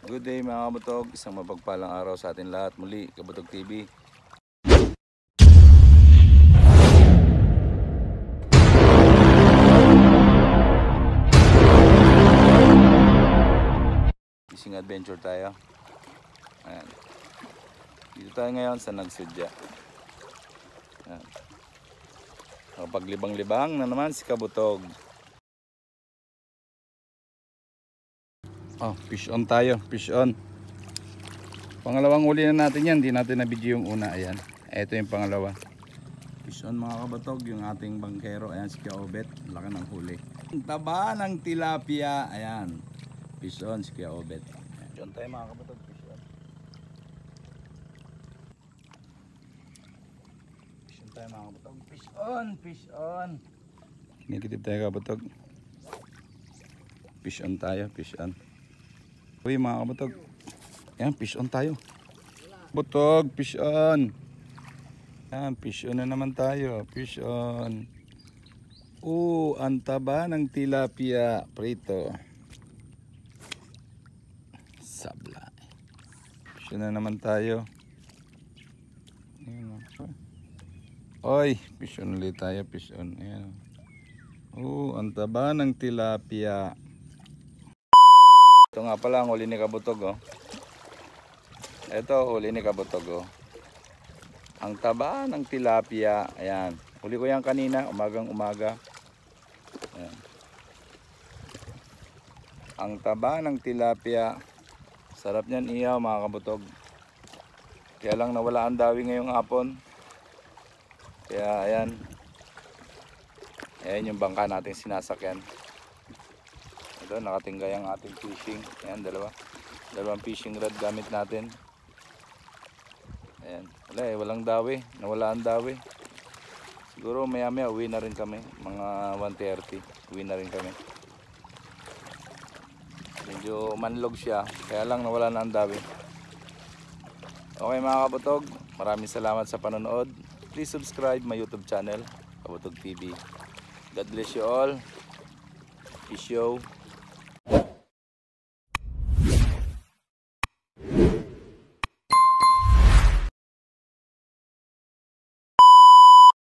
Good day mga kabutog, isang mapagpalang araw sa atin lahat. Muli, Kabutog TV. Fishing adventure tayo. Ayan. Dito tayo ngayon sa Nagsidya. Ayan. Paglibang-libang na naman si Kabutog. Oh, fish on tayo, fish on. Pangalawang huli na natin yan, hindi natin na-video yung una. Ayan, ito yung pangalawa. Fish on mga kabutog, yung ating bangkero. Ayan si Kuya Obet, laki ng huli. Ang taba ng tilapia, ayan. Fish on si Kuya Obet. Fish on tayo mga kabutog, fish on. Fish on tayo mga kabutog, fish on, fish on. Negative tayo kabutog. Fish on tayo, fish on. Uy mga kabutog, ayan, fish on tayo. Butog, fish on. Ayan, fish on na naman tayo, fish on. Ang taba ng tilapia prito. Sabla. Fish on na naman tayo. Ayan, oy, fish on ulit tayo, fish on. Ayan. Ang taba ng tilapia. Ito nga pala ang huli ni Kabutog, oh. Ito huli ni Kabutog, oh. Ang taba ng tilapia. Ayan. Huli ko yan kanina, umagang umaga. Ayan. Ang taba ng tilapia. Sarap niyan ihaw mga Kabutog. Kaya lang nawala ang dawi ngayong hapon. Kaya ayan. Ayan yung bangka natin sinasakyan. Ito, nakatinggay ang ating fishing. Ayan, dalawang fishing rod gamit natin. Ayan, walang dawi. Nawala ang dawi. Siguro maya maya uwi na rin kami. Mga 1:30 uwi na rin kami. Medyo manlog siya, kaya lang nawala na ang dawi. Okay mga kabutog, maraming salamat sa panonood. Please subscribe my YouTube channel, Kabutog TV. God bless you all. Peace out.